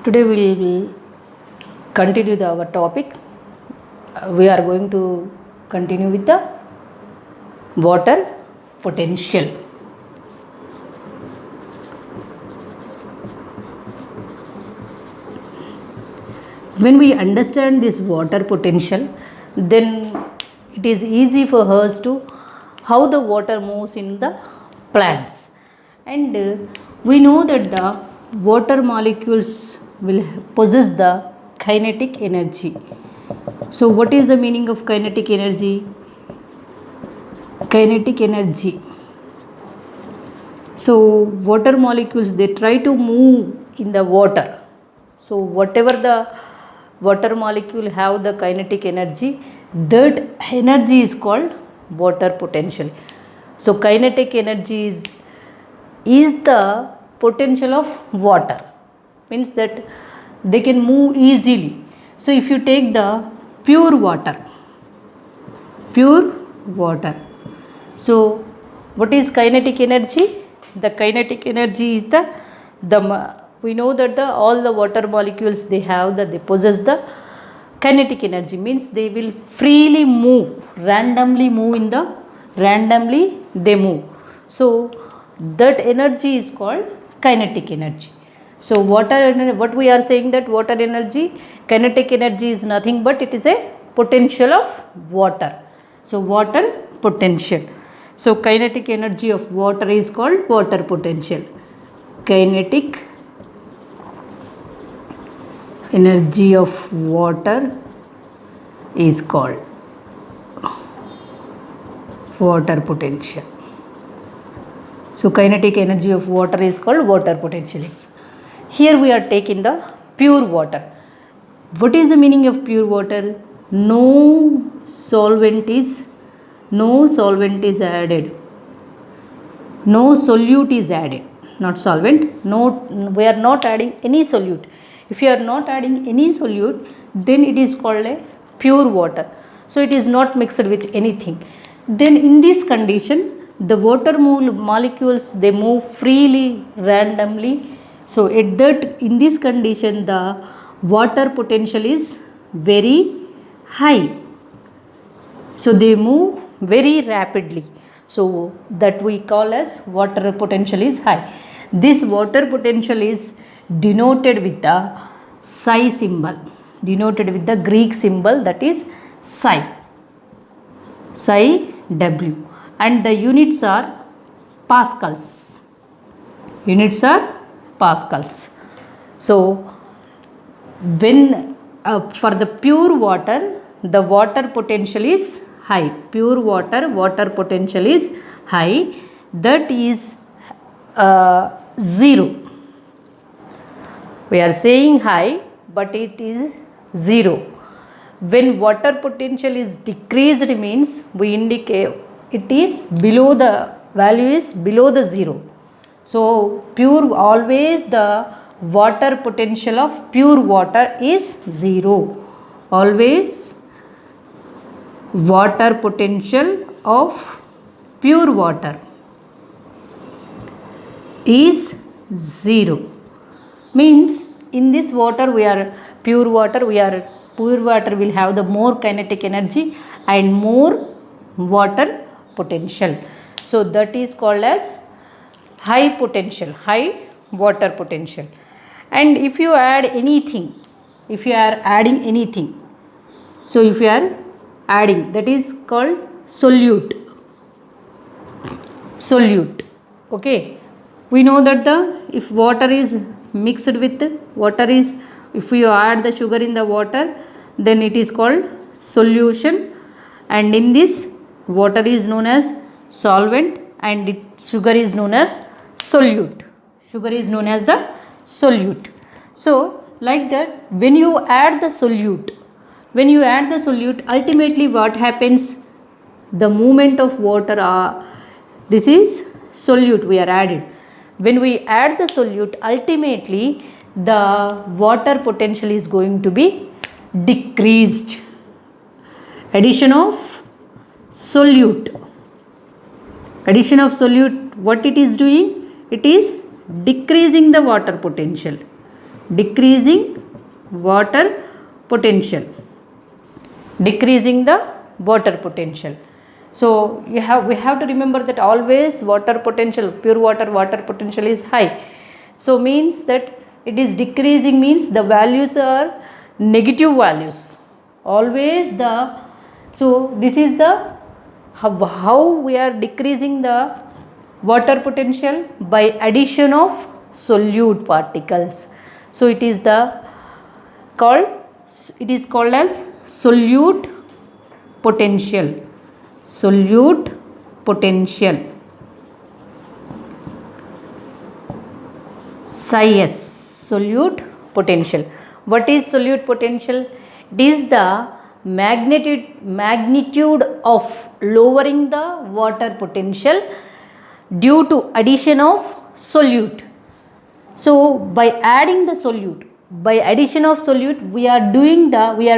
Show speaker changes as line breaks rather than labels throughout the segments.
Today we will continue our topic. We are going to continue with the water potential. When we understand this water potential, then it is easy for us to how the water moves in the plants. And we know that the water molecules will possess the kinetic energy. So what is the meaning of kinetic energy? Kinetic energy. So water molecules, they try to move in the water. So whatever the water molecule have the kinetic energy, that energy is called water potential. So kinetic energy is the potential of water, means that they can move easily. So if you take the pure water, so what is kinetic energy? The kinetic energy is we know that all the water molecules, they possess the kinetic energy, means they will freely move, randomly they move. So that energy is called kinetic energy. So what we are saying, that water energy, kinetic energy is nothing but it is a potential of water. So water potential. So kinetic energy of water is called water potential. Kinetic energy of water is called water potential. So kinetic energy of water is called water potential. Here we are taking the pure water. What is the meaning of pure water? No solvent is added. No solute is added. Not solvent. No, we are not adding any solute. If you are not adding any solute, then it is called a pure water. So it is not mixed with anything. Then in this condition, the water molecules, they move freely, randomly. So in this condition, the water potential is very high. So they move very rapidly. So that we call as water potential is high. This water potential is denoted with the psi symbol, denoted with the Greek symbol, that is psi W, and the units are pascals. So when for the pure water, the water potential is high. Pure water potential is high, that is 0. We are saying high, but it is 0. When water potential is decreased, means we indicate it is below the value is below the 0. So pure, always the water potential of pure water is 0. Always water potential of pure water is 0. Means in this water, pure water will have the more kinetic energy and more water potential. So that is called as high water potential. And if you add anything, so if you are adding, that is called solute. Okay, we know that if water is mixed with if you add the sugar in the water, then it is called solution, and in this water is known as solvent and sugar is known as solute. So like that, when you add the solute, ultimately what happens, the movement of water, this is solute we are added. When we add the solute, ultimately the water potential is going to be decreased. Addition of solute, what it is doing? It is decreasing the water potential. decreasing water potential, decreasing the water potential. So we have to remember that always water potential, pure water potential is high. So means that it is decreasing means the values are negative values. Always the, so this is the how we are decreasing the water potential by addition of solute particles. So it is called as solute potential. Solute potential. Psi-S, solute potential. What is solute potential? It is the magnitude of lowering the water potential due to addition of solute. So by adding the solute, by addition of solute, we are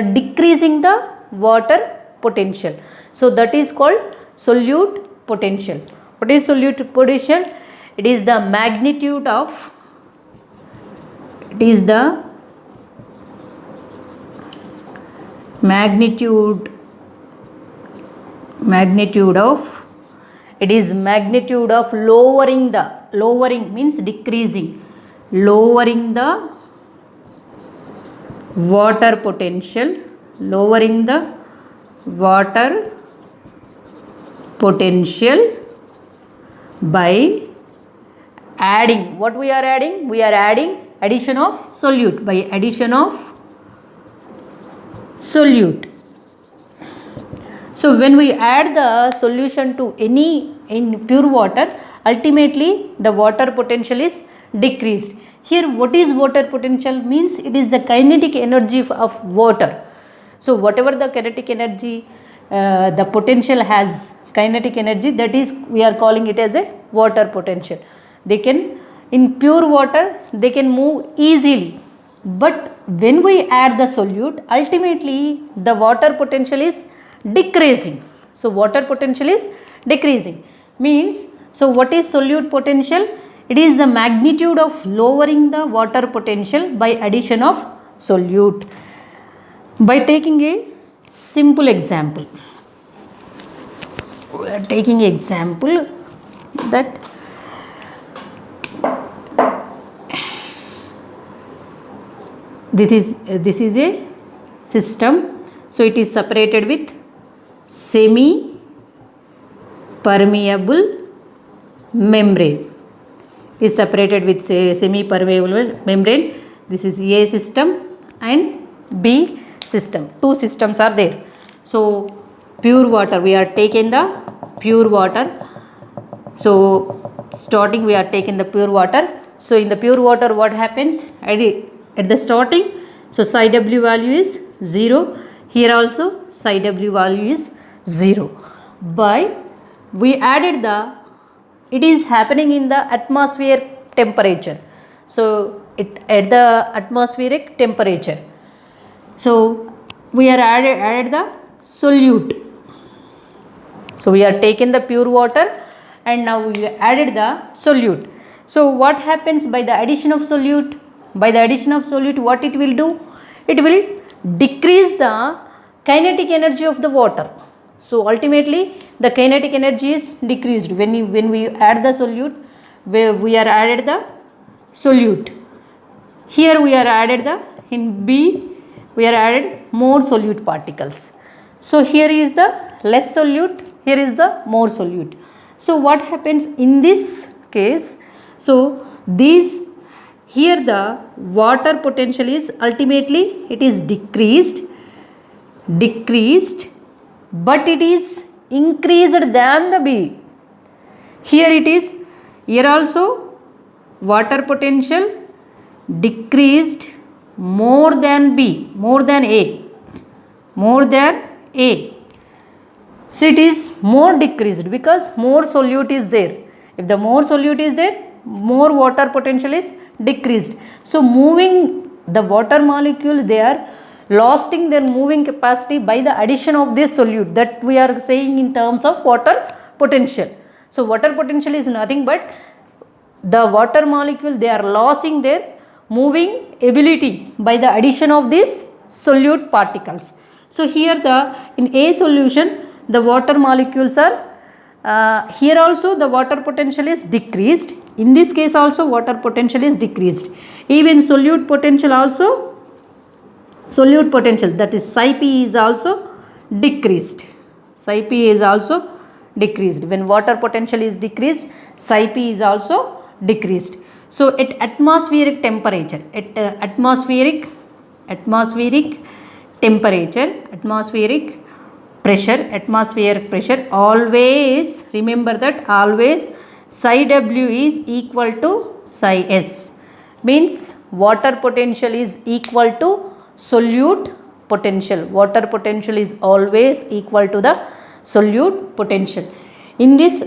decreasing the water potential. So that is called solute potential. What is solute potential? It is the magnitude of magnitude of lowering means decreasing, lowering the water potential, by adding, what we are adding? We are adding addition of solute, by addition of solute. So when we add the solution to in pure water, ultimately the water potential is decreased. Here what is water potential? Means it is the kinetic energy of water. So whatever the kinetic energy, the potential has kinetic energy, that is we are calling it as a water potential. They can, in pure water they can move easily, but when we add the solute, ultimately the water potential is decreasing. So water potential is decreasing means, so what is solute potential? It is the magnitude of lowering the water potential by addition of solute. By taking a simple example, we are taking example that this is a system. So it is separated with semi permeable membrane, is separated with semi permeable membrane. This is A system and B system. Two systems are there. So pure water, we are taking the pure water. So starting we are taking the pure water. So in the pure water what happens at the starting? So psi W value is 0. Here also psi W value is 0. By we added it is happening in the atmosphere temperature. So at the atmospheric temperature. So we are added the solute. So we are taken the pure water and now we added the solute. So what happens by the addition of solute? By the addition of solute, what it will do? It will decrease the kinetic energy of the water. So ultimately the kinetic energy is decreased when we add the solute, where we are added the solute. Here we are added in B we are added more solute particles. So here is the less solute, here is the more solute. So what happens in this case? So here the water potential is ultimately it is decreased, but it is increased than the B. Here also water potential decreased more than B, more than A. So it is more decreased because more solute is there. If the more solute is there, more water potential is decreased. So moving the water molecule, they are losing their moving capacity by the addition of this solute, that we are saying in terms of water potential. So water potential is nothing but the water molecule, they are losing their moving ability by the addition of these solute particles. So here in A solution the water molecules are here also the water potential is decreased. In this case also water potential is decreased. Even solute potential also, solute potential, that is psi p, is also decreased. Psi p is also decreased. When water potential is decreased, psi p is also decreased. So at atmospheric temperature, at atmospheric temperature, atmospheric pressure, always remember that, always psi w is equal to psi s, means water potential is equal to solute potential. Water potential is always equal to the solute potential. In this,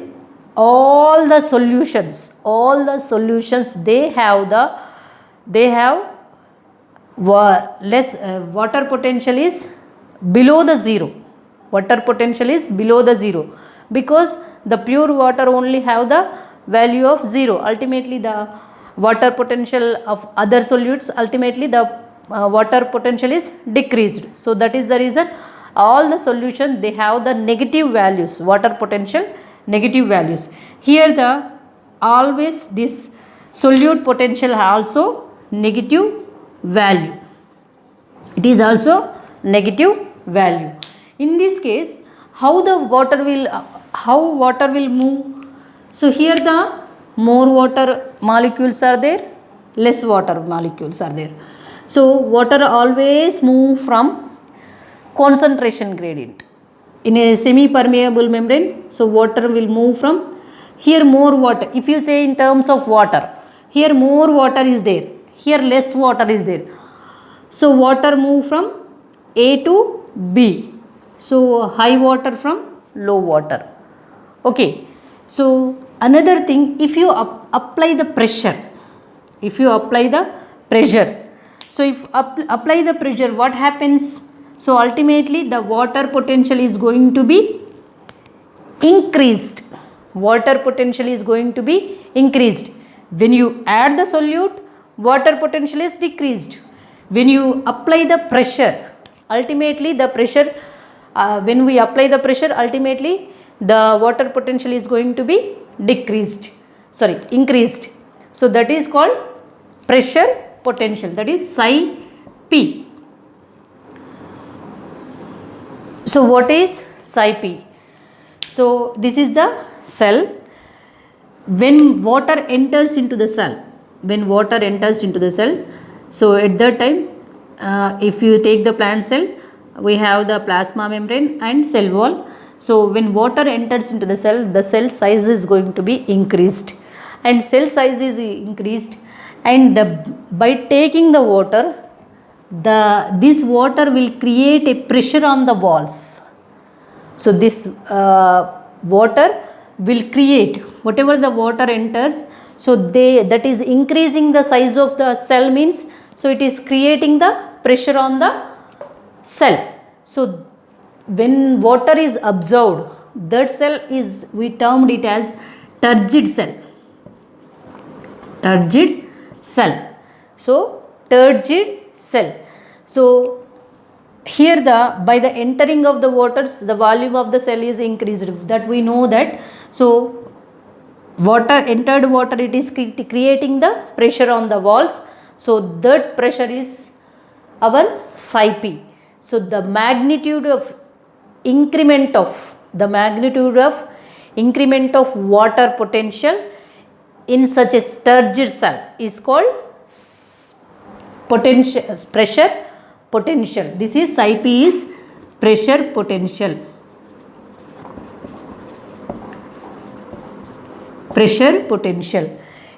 all the solutions they have less water potential is below the zero. Water potential is below the zero because the pure water only have the value of 0. Ultimately the water potential of other solutes, ultimately the water potential is decreased. So that is the reason all the solutions they have the negative values, water potential negative values. Here the always this solute potential also negative value. It is also negative value. In this case, how water will move? So here the more water molecules are there, less water molecules are there. So water always move from concentration gradient. In a semi-permeable membrane, so water will move from here more water. If you say in terms of water, here more water is there, here less water is there. So water move from A to B. So high water from low water. Okay. So another thing, if you apply the pressure, so if apply the pressure, what happens? So ultimately the water potential is going to be increased. Water potential is going to be increased. When you add the solute, water potential is decreased. When you apply the pressure, ultimately the pressure, when we apply the pressure, ultimately the water potential is going to be increased. So that is called pressure potential, that is psi p. So what is psi p? So this is the cell. When water enters into the cell, so at that time, if you take the plant cell, we have the plasma membrane and cell wall. So when water enters into the cell size is going to be increased, and cell size is increased, and by taking the water, this water will create a pressure on the walls. So this water will create, whatever the water enters, so that is increasing the size of the cell, means so it is creating the pressure on the cell. So when water is absorbed, that cell is, we termed it as turgid cell. So turgid cell. So here by the entering of the waters, the volume of the cell is increased, that we know that. So entered water, it is creating the pressure on the walls. So that pressure is our psi p. So the magnitude of increment of water potential in such a turgid cell is called pressure potential. This is psi p is pressure potential.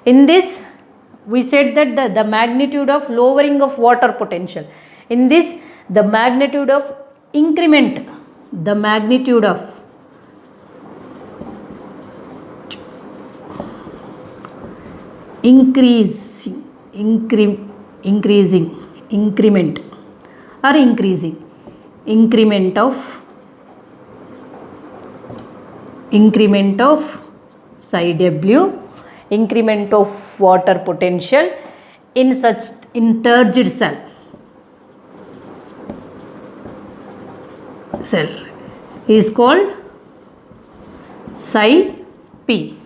In this, we said that the magnitude of lowering of water potential. In this, the magnitude of increment, increasing increment of psi w, increment of water potential in in turgid cell is called psi p.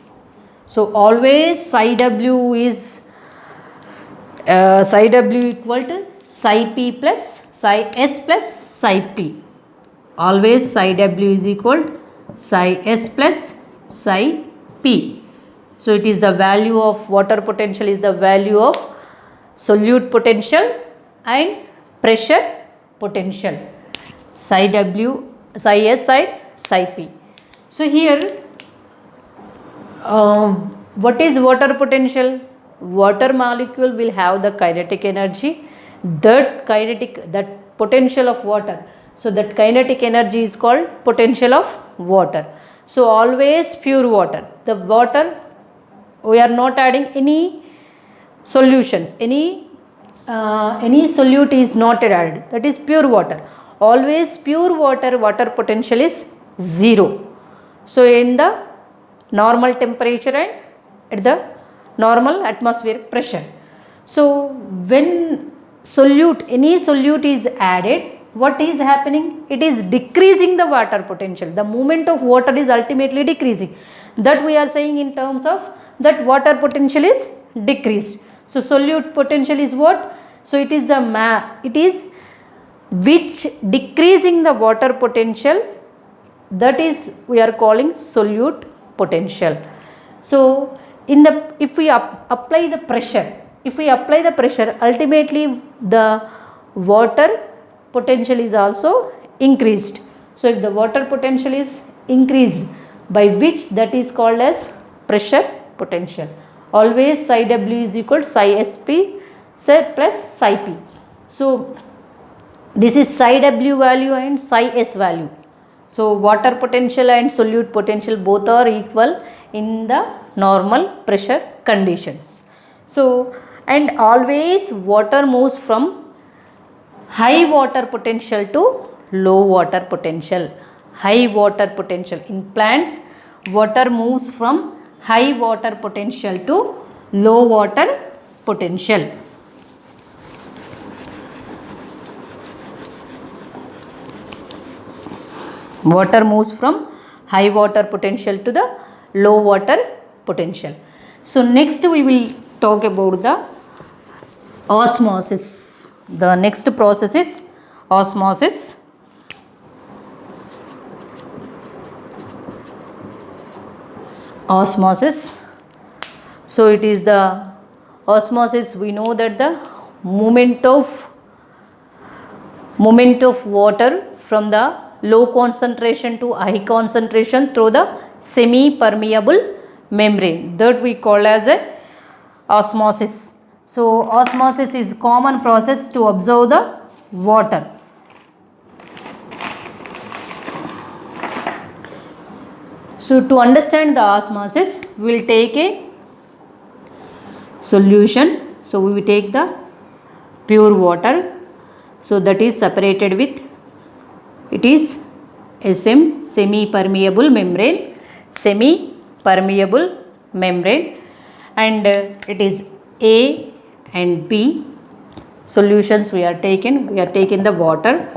So always psi w is psi w equal to psi p plus psi s plus psi p. Always psi w is equal to psi s plus psi p. So it is the value of water potential is the value of solute potential and pressure potential. Psi w, psi s and psi p. So here what is water potential? Water molecule will have the kinetic energy, that potential of water. So that kinetic energy is called potential of water. So always pure water, the water we are not adding any solutions, any solute is not added, that is pure water. Always pure water potential is 0. So in the normal temperature and at the normal atmospheric pressure. So when any solute is added, what is happening? It is decreasing the water potential. The movement of water is ultimately decreasing. That we are saying in terms of that water potential is decreased. So solute potential is what? So it is it is which decreasing the water potential, that is we are calling solute potential. So if we apply the pressure, ultimately the water potential is also increased. So if the water potential is increased, by which that is called as pressure potential. Always psi w is equal to psi sp plus psi p. So this is psi w value and psi s value. So water potential and solute potential both are equal in the normal pressure conditions. So and always water moves from high water potential to low water potential. High water potential in plants, water moves from high water potential to low water potential. Water moves from high water potential to the low water potential. So next we will talk about the osmosis. The next process is osmosis. Osmosis. So it is the osmosis, we know that the movement of water from the low concentration to high concentration through the semi permeable membrane, that we call as a osmosis. So osmosis is common process to observe the water. So to understand the osmosis, we will take a solution. So we will take the pure water. So that is separated with, it is SM, semi-permeable membrane, and it is A and B solutions we are taken. We are taking the water,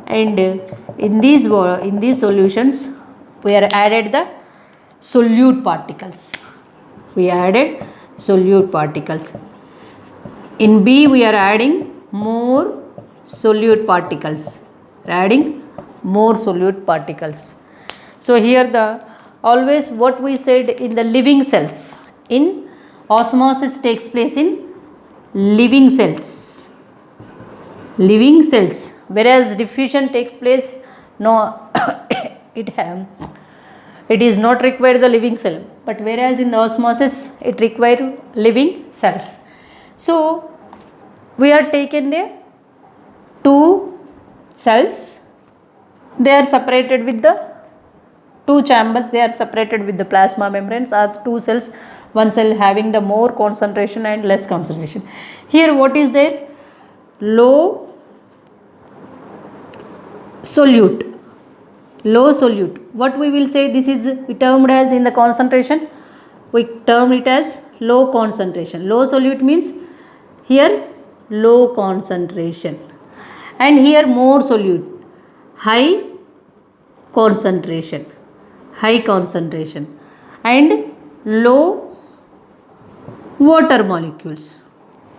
and in these solutions we are added the solute particles. In B we are adding more solute particles. So here the always what we said in the living cells, in osmosis takes place in living cells, whereas diffusion takes place it is not required the living cell, but whereas in the osmosis it requires living cells. So we are taken there 2 cells, they are separated with the 2 chambers, they are separated with the plasma membranes, are 2 cells, one cell having the more concentration and less concentration. Here what is there? Low solute. What we will say, this is termed as in the concentration, we term it as low concentration. Low solute means here low concentration, and here more solute, high concentration, and low water molecules,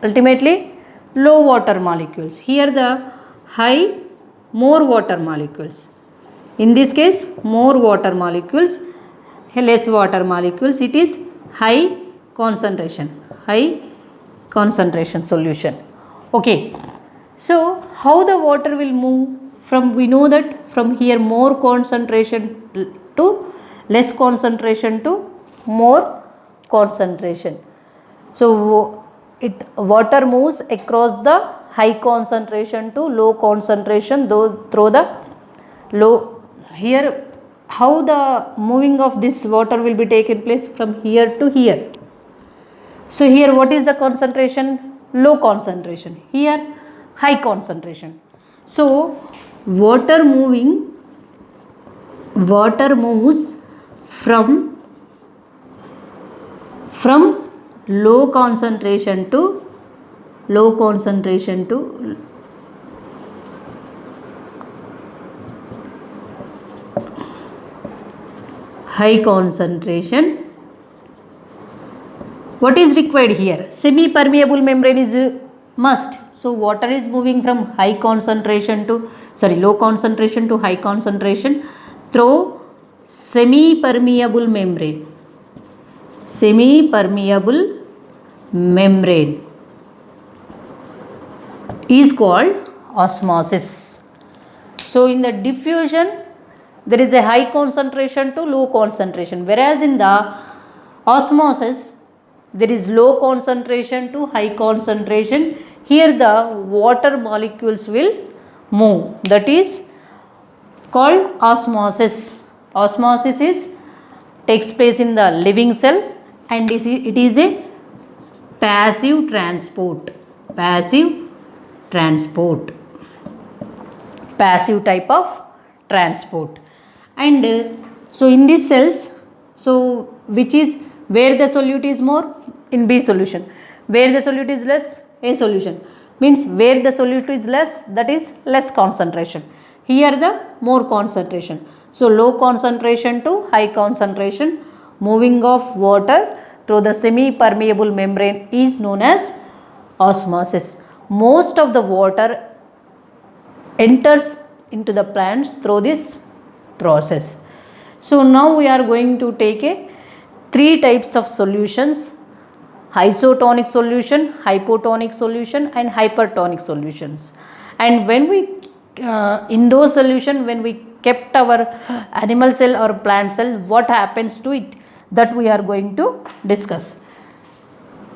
ultimately low water molecules. Here the high, more water molecules. In this case, more water molecules, less water molecules. It is high concentration solution. Okay. So how the water will move from, we know that from here more concentration to less concentration to more concentration. So water moves across the high concentration to low concentration, though through the low. Here how the moving of this water will be taken place from here to here. So here what is the concentration? Low concentration. Here high concentration. So water moves from low concentration to high concentration. What is required here? Semi-permeable membrane is a must. So water is moving from low concentration to high concentration through semi-permeable membrane. Semi-permeable membrane is called osmosis. So in the diffusion there is a high concentration to low concentration, whereas in the osmosis there is low concentration to high concentration. Here the water molecules will move. That is called osmosis. Osmosis takes place in the living cell, and it is a passive transport. Passive type of transport. And so in these cells, so which is where the solute is more? In B solution. Where the solute is less? A solution. Means where the solute is less, that is less concentration. Here the more concentration. So low concentration to high concentration moving of water through the semi-permeable membrane is known as osmosis. Most of the water enters into the plants through this process. So now we are going to take three types of solutions: isotonic solution, hypotonic solution, and hypertonic solutions. And when we in those solutions, when we kept our animal cell or plant cell, what happens to it, that we are going to discuss.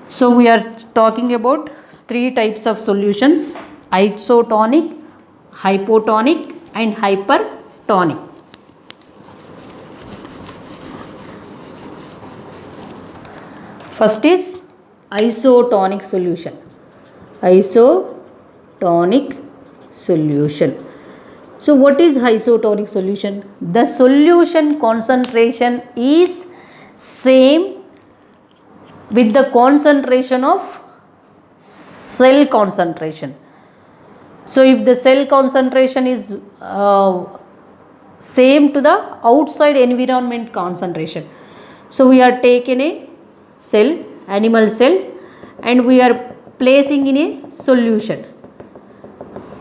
So we are talking about three types of solutions: isotonic, hypotonic, and hypertonic. First is isotonic solution. Isotonic solution. So what is isotonic solution? The solution concentration is same with the concentration of cell concentration. So if the cell concentration is same to the outside environment concentration, so we are taking a cell, animal cell, and we are placing in a solution.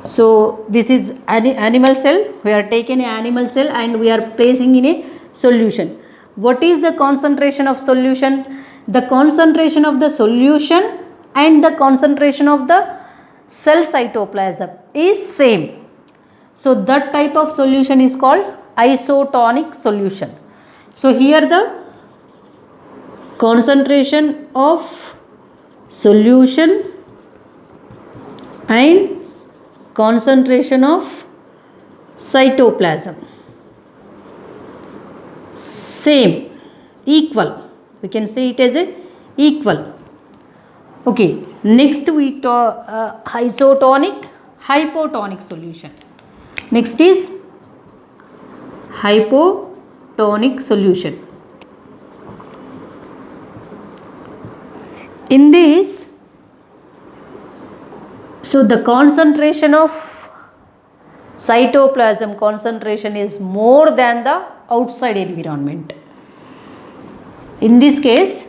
So this is animal cell, we are taking an animal cell and we are placing in a solution. What is the concentration of solution? The concentration of the solution and the concentration of the cell cytoplasm is same. So that type of solution is called isotonic solution. So here the concentration of solution and concentration of cytoplasm same, equal. We can say it as a equal. Okay, next we talk isotonic, hypotonic solution. Next is hypotonic solution. In this So the concentration of cytoplasm concentration is more than the outside environment. In this case,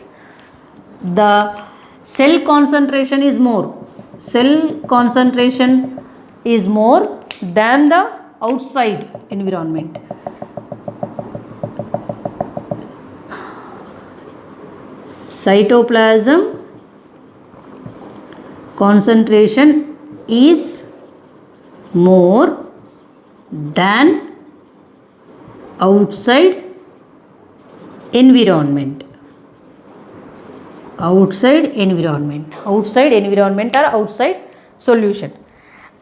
the cell concentration is more. Cell concentration is more than the outside environment. Cytoplasm concentration is more than outside environment. Outside environment or outside solution.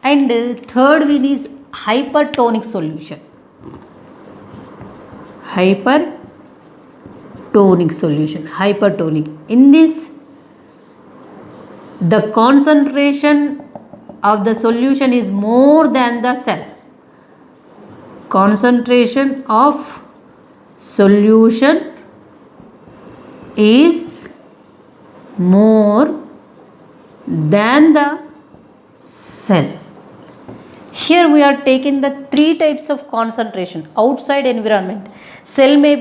And third one is hypertonic solution. Hypertonic solution. Hypertonic. In this, the concentration of the solution is more than the cell. Concentration of solution is more than the cell. Here we are taking the three types of concentration. Outside environment, cell may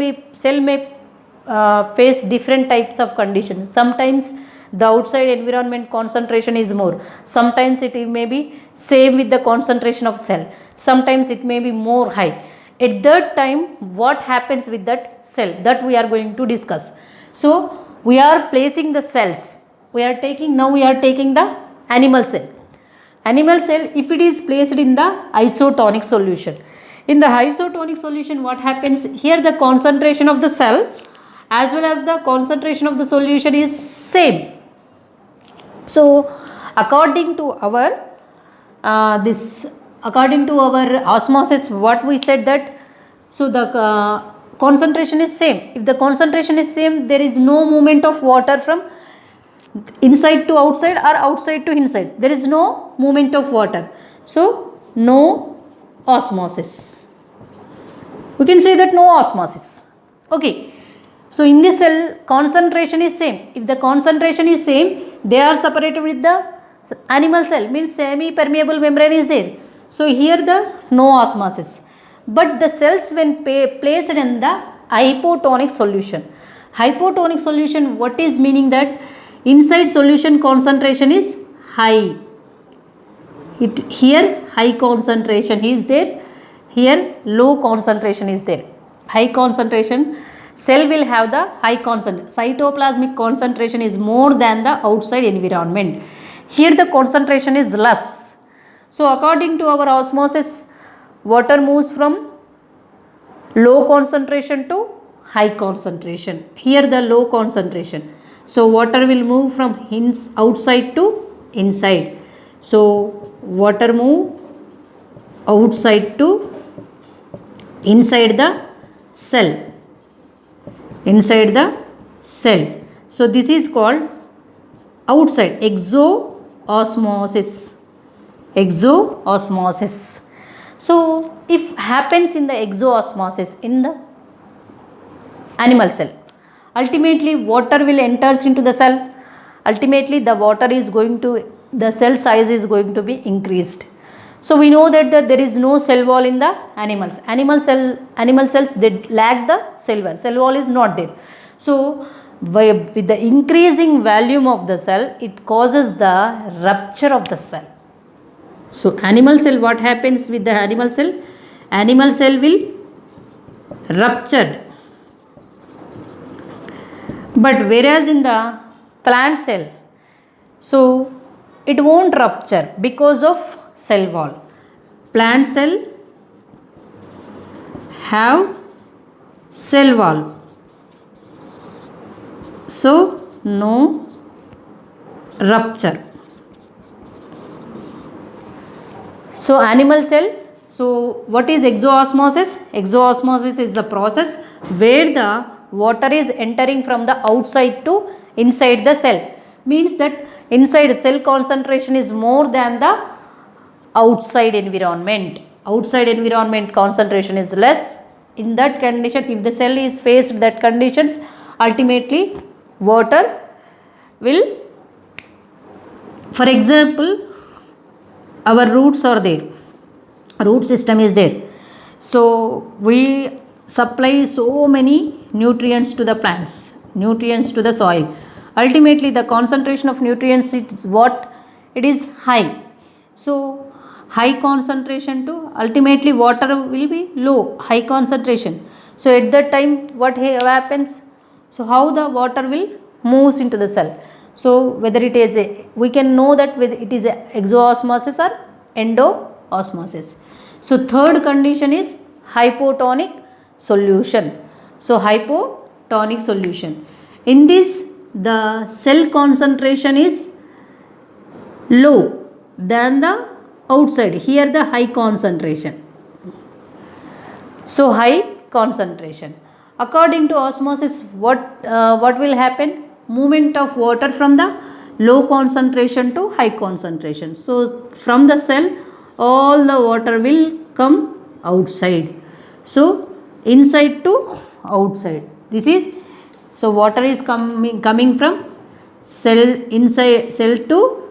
face different types of conditions. Sometimes the outside environment concentration is more. Sometimes it may be same with the concentration of cell. Sometimes it may be more high. At that time, what happens with that cell, that we are going to discuss. So we are placing the cells. We are taking the animal cell. Animal cell, if it is placed in the isotonic solution. In the isotonic solution, what happens? Here the concentration of the cell as well as the concentration of the solution is same. So according to our osmosis, what we said that, so the concentration is same. If the concentration is same, there is no movement of water from inside to outside or outside to inside. There is no movement of water. So no osmosis. We can say that no osmosis. Okay. So in this cell, concentration is same. If the concentration is same, they are separated with the animal cell, means semi-permeable membrane is there. So here the no osmosis. But the cells when placed in the hypotonic solution. Hypotonic solution, what is meaning that inside solution concentration is high. Here high concentration is there. Here low concentration is there. High concentration, cell will have the high concentration. Cytoplasmic concentration is more than the outside environment. Here the concentration is less. So according to our osmosis, water moves from low concentration to high concentration. Here the low concentration. So water will move from outside to inside. So water move outside to inside the cell. Inside the cell. So this is called outside exoosmosis. Exoosmosis. So if happens in the exoosmosis in the animal cell, ultimately water will enters into the cell. Ultimately the cell size is going to be increased. So we know that there is no cell wall in the animals. Animal cells, they lack the cell wall. Cell wall is not there. So with the increasing volume of the cell, it causes the rupture of the cell. So animal cell, what happens with the animal cell? Animal cell will rupture. But whereas in the plant cell, so it won't rupture because of cell wall. Plant cell have cell wall. So no rupture. So animal cell, so what is exoosmosis? Exoosmosis is the process where the water is entering from the outside to inside the cell. Means that inside cell concentration is more than the outside environment. Outside environment concentration is less. In that condition, if the cell is faced that conditions, ultimately water will, for example, our roots are there, root system is there. So we supply so many nutrients to the plants, nutrients to the soil. Ultimately the concentration of nutrients is what, it is high. So high concentration to ultimately water will be low, high concentration. So at that time what happens, so how the water will moves into the cell. So whether it is we can know that whether it is a exoosmosis or endoosmosis. So third condition is hypotonic solution. So hypotonic solution, in this the cell concentration is low than the outside, here the high concentration. So high concentration, according to osmosis, what will happen, movement of water from the low concentration to high concentration. So from the cell all the water will come outside, so inside to outside, this is, so water is coming from cell inside, cell to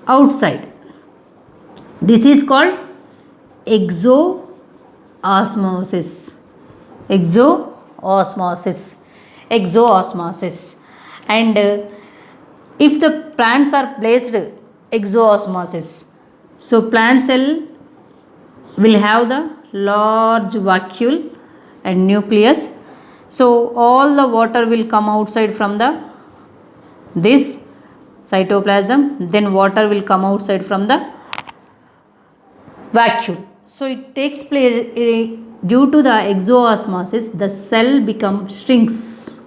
outside. This is called exoosmosis. Exoosmosis. And if the plants are placed exoosmosis, so plant cell will have the large vacuole and nucleus. So all the water will come outside from the this cytoplasm, then water will come outside from the vacuole. So it takes place due to the exoosmosis, the cell shrinks.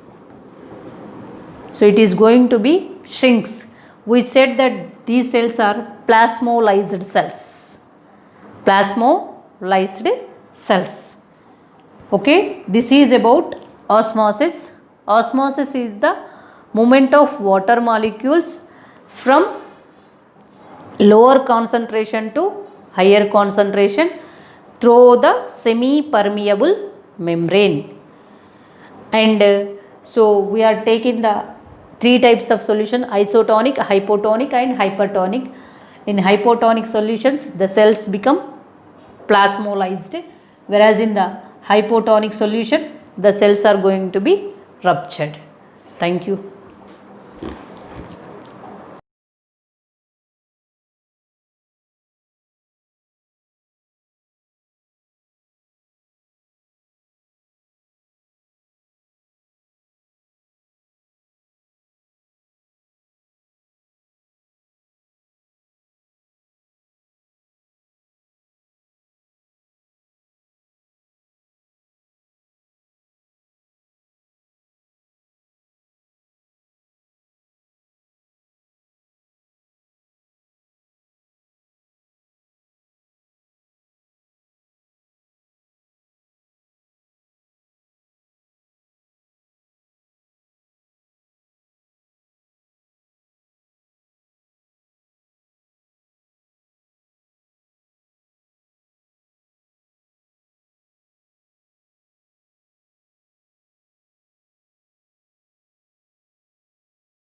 So it is going to be shrinks. We said that these cells are plasmolysed cells. Plasmolysed cells. Okay, this is about osmosis. Osmosis is the movement of water molecules from lower concentration to higher concentration through the semi-permeable membrane. And so we are taking the three types of solution: isotonic, hypotonic and hypertonic. In hypotonic solutions the cells become plasmolysed, whereas in the hypotonic solution the cells are going to be ruptured. Thank you.